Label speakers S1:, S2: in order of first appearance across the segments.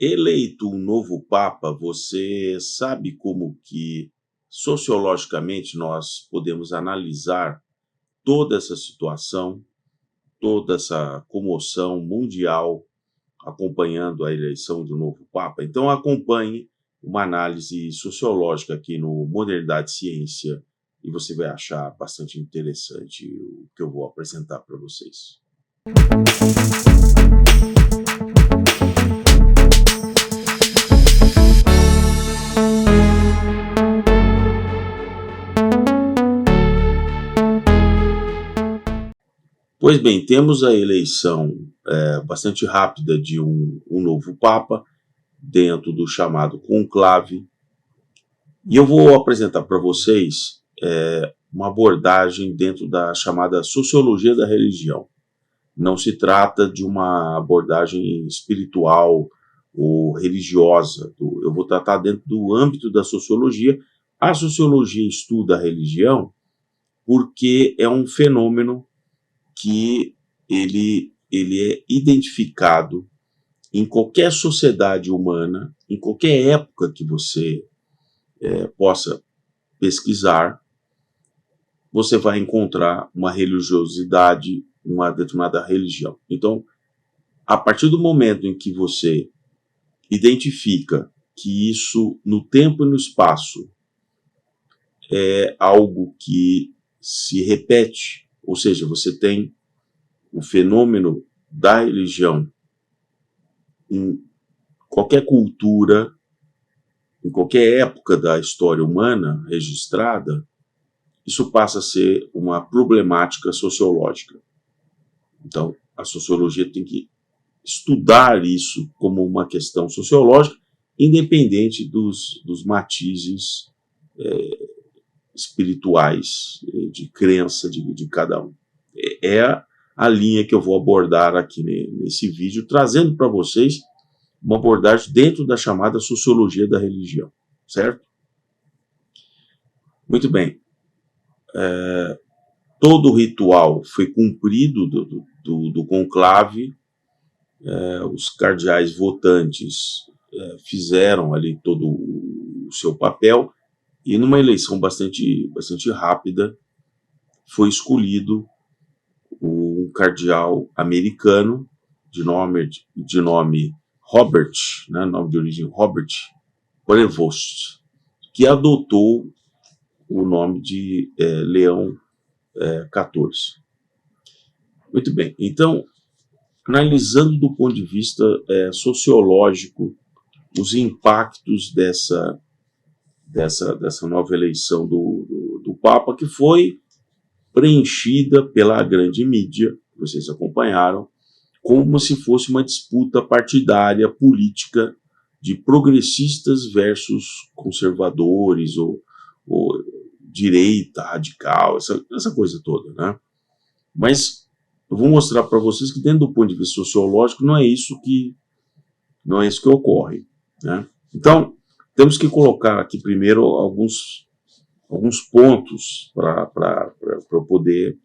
S1: Eleito um novo Papa, você sabe como que, sociologicamente, nós podemos analisar toda essa situação, toda essa comoção mundial acompanhando a eleição de um novo Papa? Então, acompanhe uma análise sociológica aqui no Modernidade e Ciência e você vai achar bastante interessante o que eu vou apresentar para vocês. Pois bem, temos a eleição bastante rápida de um novo Papa, dentro do chamado conclave, e eu vou apresentar para vocês uma abordagem dentro da chamada sociologia da religião. Não se trata de uma abordagem espiritual ou religiosa, eu vou tratar dentro do âmbito da sociologia. A sociologia estuda a religião porque é um fenômeno que ele é identificado em qualquer sociedade humana, em qualquer época que você possa pesquisar, você vai encontrar uma religiosidade, uma determinada religião. Então, a partir do momento em que você identifica que isso, no tempo e no espaço, é algo que se repete, ou seja, você tem o fenômeno da religião em qualquer cultura, em qualquer época da história humana registrada, isso passa a ser uma problemática sociológica. Então, a sociologia tem que estudar isso como uma questão sociológica, independente dos matizes espirituais, de crença de cada um. É a linha que eu vou abordar aqui nesse vídeo, trazendo para vocês uma abordagem dentro da chamada sociologia da religião, certo? Muito bem. Todo o ritual foi cumprido do conclave, os cardeais votantes fizeram ali todo o seu papel, e numa eleição bastante rápida foi escolhido um cardeal americano de nome Robert, né, nome de origem Robert Prevost, que adotou o nome de Leão XIV. Muito bem, então, analisando do ponto de vista sociológico os impactos dessa nova eleição do Papa, que foi preenchida pela grande mídia, vocês acompanharam, como se fosse uma disputa partidária política de progressistas versus conservadores ou direita radical, essa coisa toda, né? Mas eu vou mostrar para vocês que dentro do ponto de vista sociológico não é isso que ocorre, né? Então, temos que colocar aqui primeiro alguns pontos para eu poder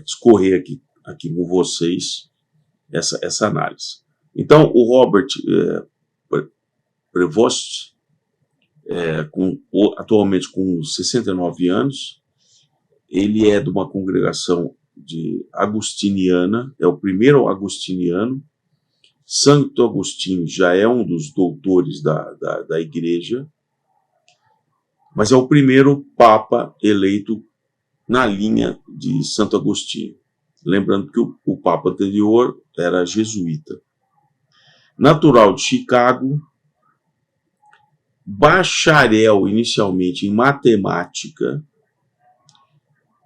S1: discorrer aqui com vocês essa análise. Então, o Robert Prevost, atualmente com 69 anos, ele é de uma congregação agustiniana, é o primeiro agustiniano. Santo Agostinho já é um dos doutores da igreja, mas é o primeiro Papa eleito na linha de Santo Agostinho. Lembrando que o Papa anterior era jesuíta. Natural de Chicago, bacharel inicialmente em matemática,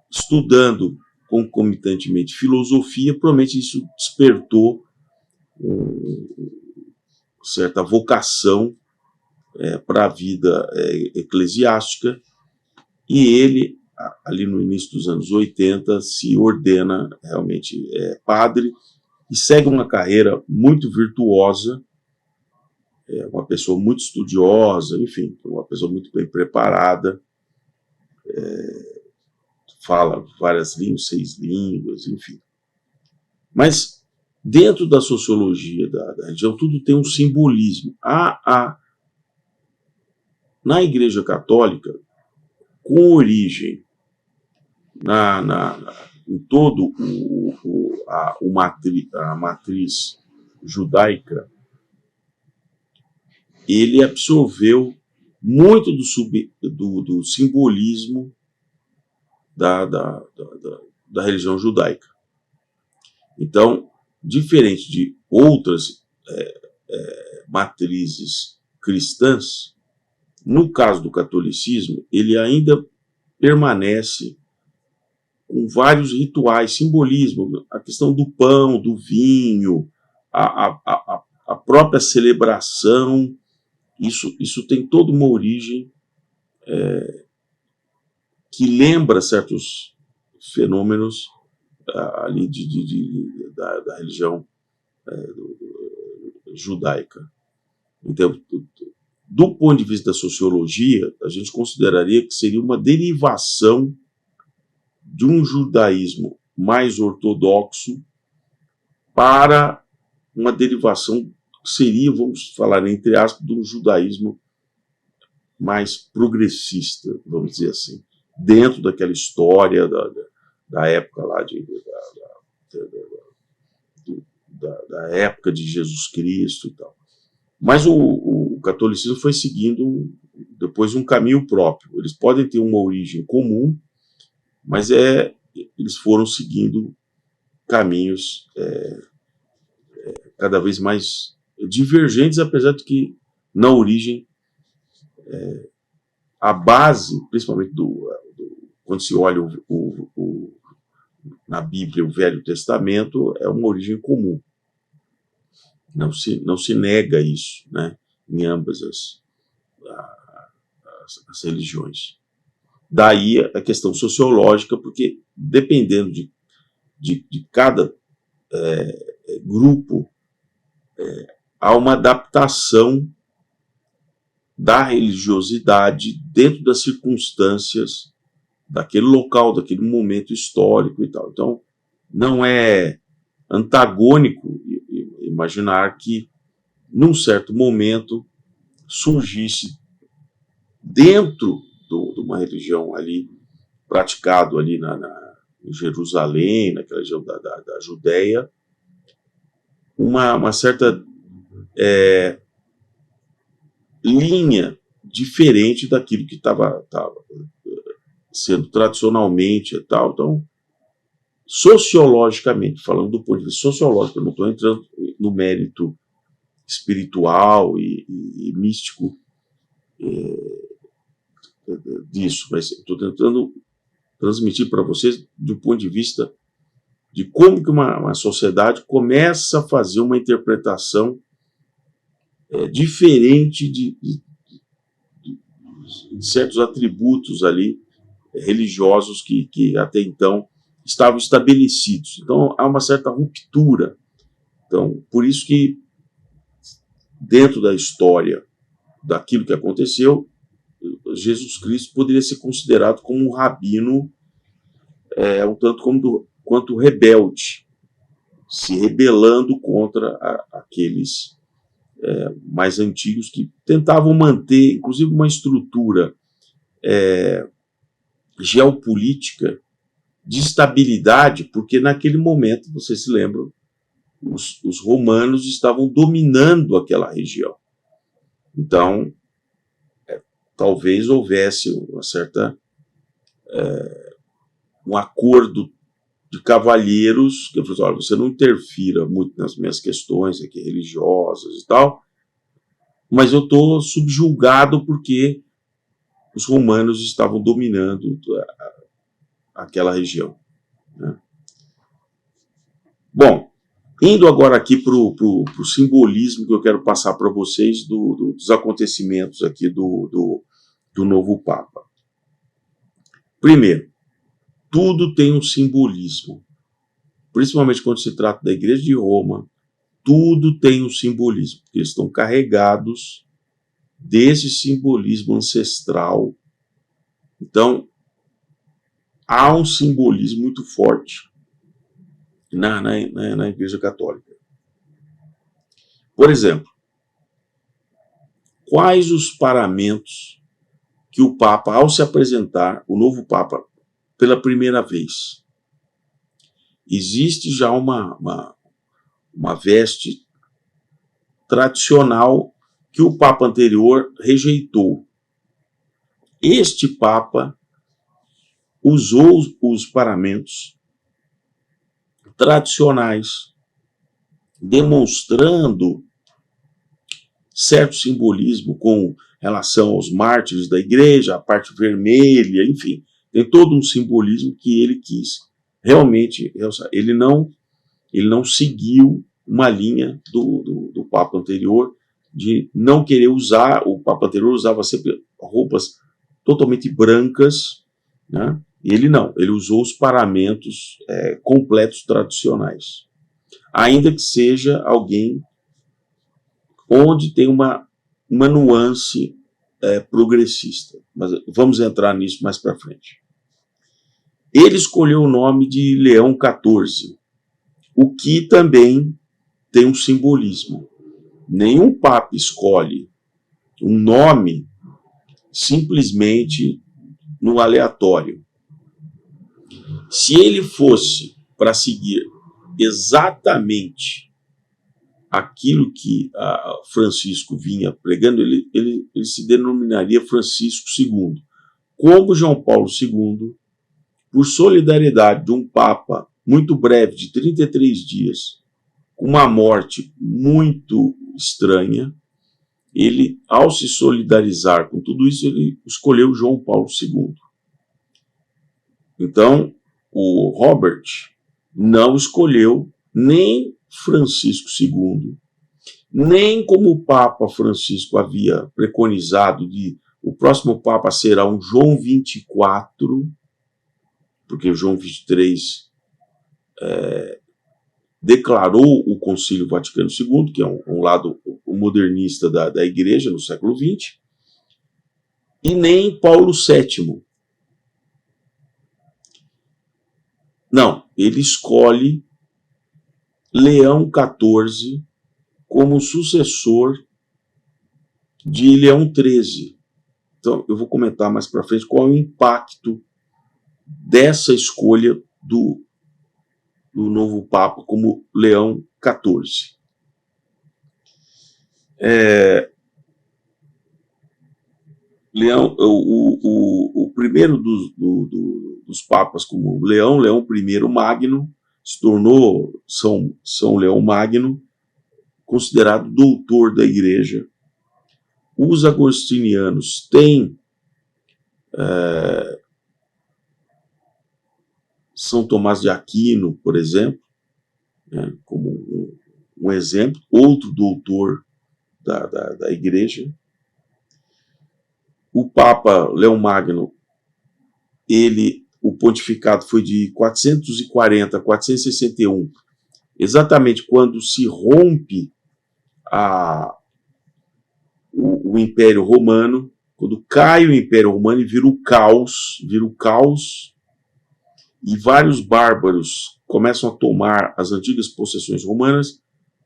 S1: estudando concomitantemente filosofia, provavelmente isso despertou certa vocação para a vida eclesiástica, e ele, ali no início dos anos 80, se ordena realmente padre e segue uma carreira muito virtuosa, uma pessoa muito estudiosa, enfim, uma pessoa muito bem preparada, fala várias línguas, 6 línguas, enfim. Mas Dentro da sociologia da religião, tudo tem um simbolismo. Na Igreja Católica, com origem em todo a matriz judaica, ele absorveu muito do simbolismo da religião judaica. Então, diferente de outras matrizes cristãs, no caso do catolicismo, ele ainda permanece com vários rituais, simbolismo, a questão do pão, do vinho, a própria celebração, isso tem toda uma origem que lembra certos fenômenos ali da religião judaica. Então, do ponto de vista da sociologia, a gente consideraria que seria uma derivação de um judaísmo mais ortodoxo para uma derivação que seria, vamos falar entre aspas, de um judaísmo mais progressista, vamos dizer assim, dentro daquela história da época lá da época de Jesus Cristo e tal. Mas o catolicismo foi seguindo depois um caminho próprio. Eles podem ter uma origem comum, mas eles foram seguindo caminhos cada vez mais divergentes, apesar de que na origem a base, principalmente quando se olha na Bíblia, o Velho Testamento, é uma origem comum. Não se nega isso, né, em ambas as religiões. Daí a questão sociológica, porque dependendo de cada grupo, há uma adaptação da religiosidade dentro das circunstâncias daquele local, daquele momento histórico e tal. Então, não é antagônico imaginar que, num certo momento, surgisse dentro de uma religião ali, praticado ali em Jerusalém, naquela região da Judéia, uma certa linha diferente daquilo que estava sendo tradicionalmente e tal. Então, sociologicamente, falando do ponto de vista sociológico, eu não estou entrando no mérito espiritual e místico disso, mas estou tentando transmitir para vocês do ponto de vista de como que uma sociedade começa a fazer uma interpretação diferente de certos atributos ali religiosos que até então estavam estabelecidos. Então, há uma certa ruptura. Então, por isso que, dentro da história daquilo que aconteceu, Jesus Cristo poderia ser considerado como um rabino um tanto quanto rebelde, se rebelando contra aqueles mais antigos que tentavam manter, inclusive, uma estrutura geopolítica de estabilidade, porque naquele momento, vocês se lembram, os romanos estavam dominando aquela região. Então, talvez houvesse uma certa um acordo de cavalheiros que falou: olha, você não interfira muito nas minhas questões aqui religiosas e tal, mas eu estou subjugado porque os romanos estavam dominando aquela região, né? Bom, indo agora aqui para o simbolismo que eu quero passar para vocês dos acontecimentos aqui do novo Papa. Primeiro, tudo tem um simbolismo, principalmente quando se trata da Igreja de Roma, tudo tem um simbolismo, porque eles estão carregados desse simbolismo ancestral. Então, há um simbolismo muito forte na Igreja Católica. Por exemplo, quais os paramentos que o Papa, ao se apresentar, o novo Papa, pela primeira vez? Existe já uma veste tradicional que o Papa anterior rejeitou. Este Papa usou os paramentos tradicionais, demonstrando certo simbolismo com relação aos mártires da igreja, a parte vermelha, enfim, tem todo um simbolismo que ele quis realmente. Ele não seguiu uma linha do Papa anterior de não querer usar. O Papa anterior usava sempre roupas totalmente brancas, né? Ele não, ele usou os paramentos completos tradicionais, ainda que seja alguém onde tem uma nuance progressista. Mas vamos entrar nisso mais para frente. Ele escolheu o nome de Leão XIV, o que também tem um simbolismo. Nenhum papa escolhe um nome simplesmente no aleatório. Se ele fosse para seguir exatamente aquilo que Francisco vinha pregando, ele se denominaria Francisco II. Como João Paulo II, por solidariedade de um Papa muito breve, de 33 dias, com uma morte muito estranha, ele, ao se solidarizar com tudo isso, ele escolheu João Paulo II. Então, o Robert não escolheu nem Francisco II, nem como o Papa Francisco havia preconizado, o próximo Papa será um João 24, porque o João 23 declarou o Concílio Vaticano II, que é um lado modernista da Igreja no século XX, e nem Paulo VII. Não, ele escolhe Leão XIV como sucessor de Leão XIII. Então, eu vou comentar mais para frente qual é o impacto dessa escolha do novo Papa como Leão XIV. O primeiro dos papas como Leão I Magno, se tornou São Leão Magno, considerado doutor da igreja. Os agostinianos têm São Tomás de Aquino, por exemplo, né, como um exemplo, outro doutor da igreja. O Papa Leão Magno, o pontificado foi de 440 a 461, exatamente quando se rompe o Império Romano, quando cai o Império Romano e vira o caos, e vários bárbaros começam a tomar as antigas possessões romanas.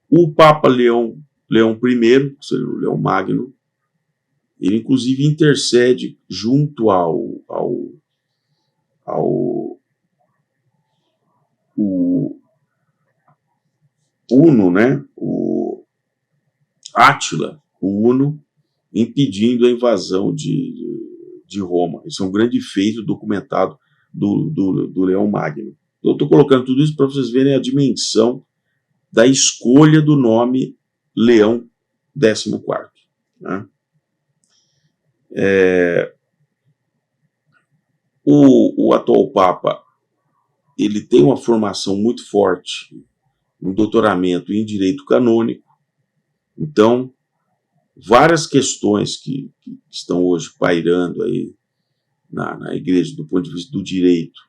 S1: O Papa Leão I, que seria o Leão Magno, ele inclusive intercede junto ao Uno, né? O Átila, o Uno, impedindo a invasão de Roma. Isso é um grande feito documentado do Leão Magno. Eu estou colocando tudo isso para vocês verem a dimensão da escolha do nome Leão XIV. Né? O atual Papa, ele tem uma formação muito forte, um doutoramento em direito canônico. Então, várias questões que estão hoje pairando aí na igreja do ponto de vista do direito,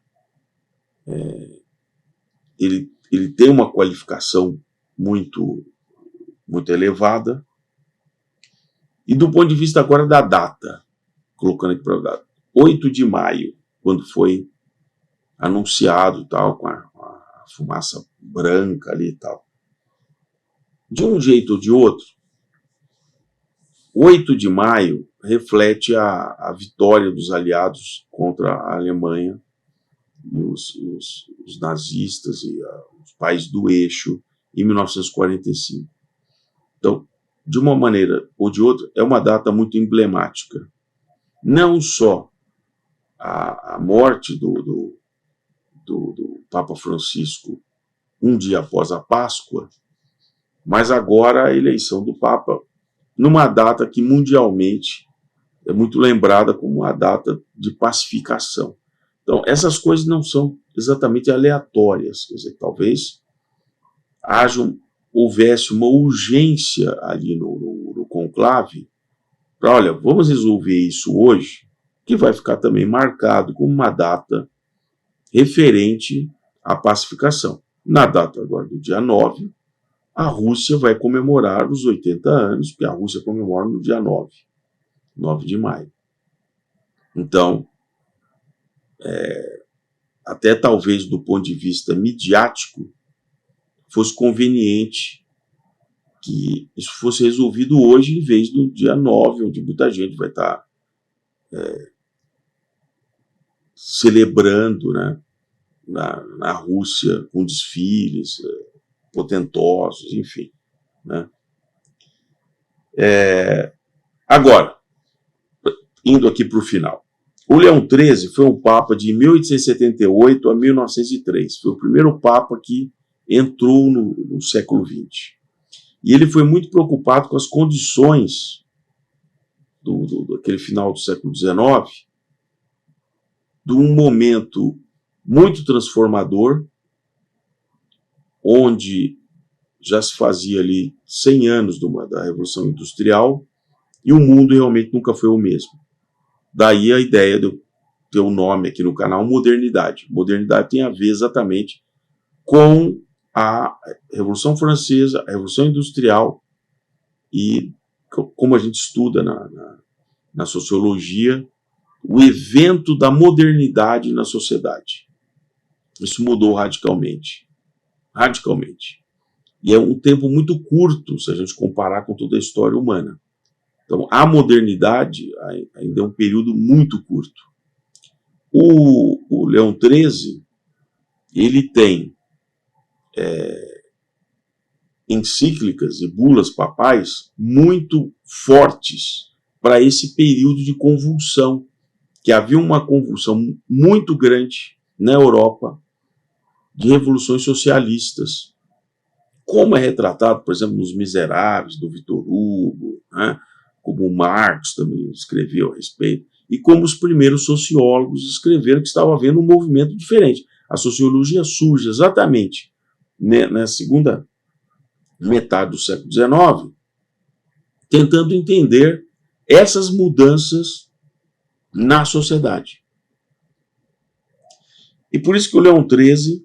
S1: ele tem uma qualificação muito elevada. E do ponto de vista agora da data, colocando aqui para a data, 8 de maio, quando foi anunciado, tal, com a fumaça branca ali e tal. De um jeito ou de outro, 8 de maio reflete a vitória dos aliados contra a Alemanha e os nazistas e os países do eixo em 1945. Então, de uma maneira ou de outra, é uma data muito emblemática. Não só a morte do Papa Francisco um dia após a Páscoa, mas agora a eleição do Papa numa data que mundialmente é muito lembrada como uma data de pacificação. Então, essas coisas não são exatamente aleatórias, quer dizer, talvez houvesse uma urgência ali no conclave para, olha, vamos resolver isso hoje, que vai ficar também marcado como uma data referente à pacificação. Na data agora do dia 9, a Rússia vai comemorar os 80 anos, porque a Rússia comemora no dia 9 de maio. Então, até talvez do ponto de vista midiático, fosse conveniente que isso fosse resolvido hoje, em vez do dia 9, onde muita gente vai estar celebrando, né, na Rússia, com desfiles potentosos, enfim. Né. Agora, indo aqui para o final. O Leão XIII foi um papa de 1878 a 1903. Foi o primeiro papa que entrou no século XX. E ele foi muito preocupado com as condições daquele final do século XIX, de um momento muito transformador, onde já se fazia ali 100 anos da Revolução Industrial, e o mundo realmente nunca foi o mesmo. Daí a ideia de eu ter o nome aqui no canal, modernidade. Modernidade tem a ver exatamente com a Revolução Francesa, a Revolução Industrial e, como a gente estuda na sociologia, o evento da modernidade na sociedade. Isso mudou radicalmente. Radicalmente. E é um tempo muito curto, se a gente comparar com toda a história humana. Então, a modernidade ainda é um período muito curto. O Leão XIII, ele tem encíclicas e bulas papais muito fortes para esse período de convulsão, que havia uma convulsão muito grande na Europa de revoluções socialistas, como é retratado, por exemplo, nos Miseráveis, do Victor Hugo, né? Como Marx também escreveu a respeito, e como os primeiros sociólogos escreveram que estava havendo um movimento diferente. A sociologia surge exatamente na segunda metade do século XIX, tentando entender essas mudanças na sociedade. E por isso que o Leão XIII,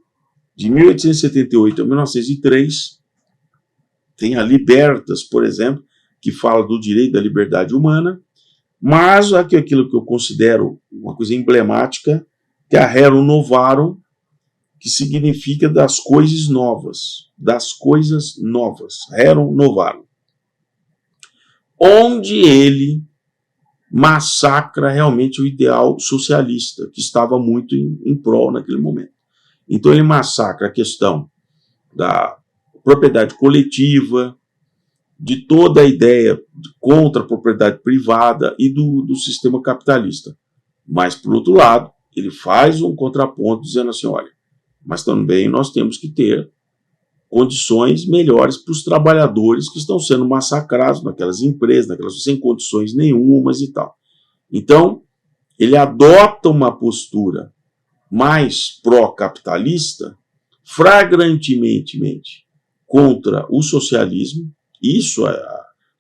S1: de 1878 a 1903, tem a Libertas, por exemplo, que fala do direito da liberdade humana, mas aquilo que eu considero uma coisa emblemática, que é a Rerum Novarum, que significa das coisas novas, Rerum Novarum, onde ele massacra realmente o ideal socialista, que estava muito em prol naquele momento. Então ele massacra a questão da propriedade coletiva, de toda a ideia contra a propriedade privada e do sistema capitalista. Mas, por outro lado, ele faz um contraponto dizendo assim, olha, mas também nós temos que ter condições melhores para os trabalhadores que estão sendo massacrados naquelas empresas, sem condições nenhumas e tal. Então, ele adota uma postura mais pró-capitalista, flagrantemente contra o socialismo. Isso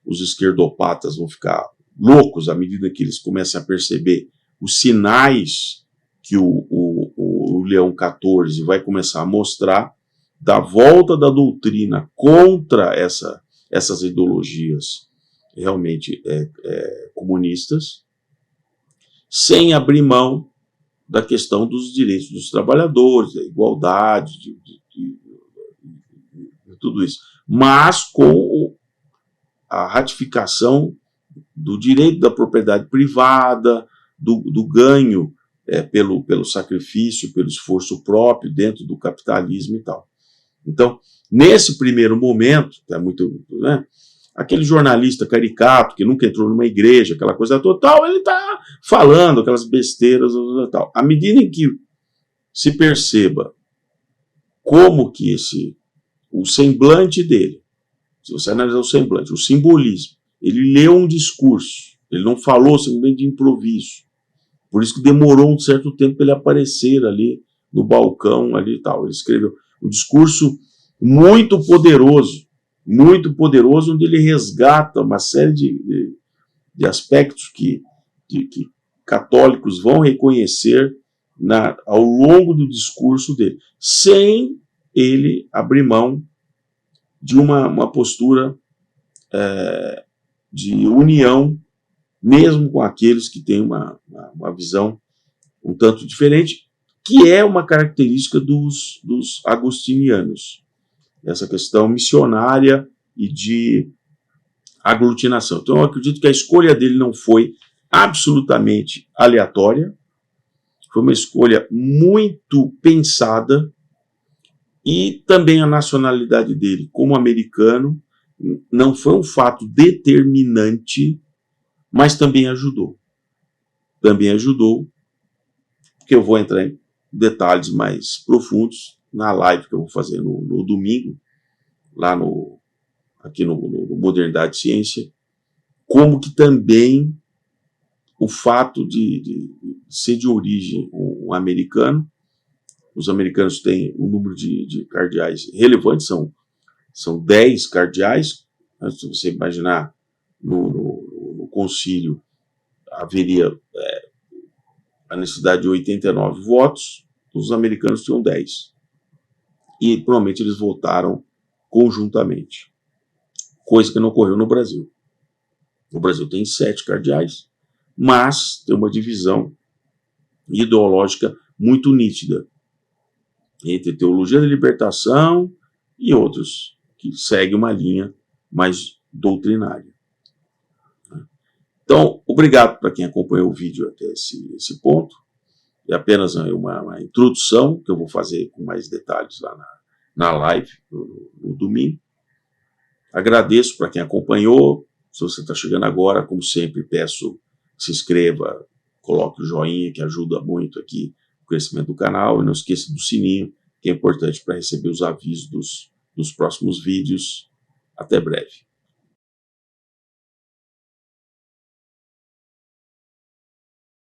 S1: os esquerdopatas vão ficar loucos à medida que eles começam a perceber os sinais que o Leão XIV vai começar a mostrar da volta da doutrina contra essas ideologias realmente comunistas, sem abrir mão da questão dos direitos dos trabalhadores, da igualdade, de tudo isso. mas com a ratificação do direito da propriedade privada, do ganho pelo sacrifício, pelo esforço próprio dentro do capitalismo e tal. Então, nesse primeiro momento, é muito, né, aquele jornalista caricato que nunca entrou numa igreja, aquela coisa total, ele está falando aquelas besteiras tal. À medida em que se perceba como que o semblante dele, se você analisar o semblante, o simbolismo, ele leu um discurso, ele não falou simplesmente de improviso. Por isso que demorou um certo tempo para ele aparecer ali no balcão ali e tal. Ele escreveu um discurso muito poderoso, onde ele resgata uma série de aspectos que católicos vão reconhecer ao longo do discurso dele, sem ele abrir mão de uma postura de união, mesmo com aqueles que têm uma visão um tanto diferente, que é uma característica dos agostinianos, essa questão missionária e de aglutinação. Então eu acredito que a escolha dele não foi absolutamente aleatória, foi uma escolha muito pensada, e também a nacionalidade dele como americano não foi um fato determinante, mas também ajudou. Também ajudou, porque eu vou entrar em detalhes mais profundos na live que eu vou fazer no domingo, lá aqui no Modernidade e Ciência, como que também o fato de ser de origem um americano, os americanos têm um número de cardeais relevante, são 10 cardeais. Se você imaginar, no concílio haveria a necessidade de 89 votos, os americanos tinham 10. E provavelmente eles votaram conjuntamente, coisa que não ocorreu no Brasil. O Brasil tem 7 cardeais, mas tem uma divisão ideológica muito nítida entre teologia da libertação e outros que seguem uma linha mais doutrinária. Então, obrigado para quem acompanhou o vídeo até esse ponto. É apenas uma introdução que eu vou fazer com mais detalhes lá na live no domingo. Agradeço para quem acompanhou. Se você está chegando agora, como sempre, peço que se inscreva, coloque o joinha, que ajuda muito aqui o crescimento do canal. E não esqueça do sininho, que é importante para receber os avisos dos próximos vídeos. Até breve.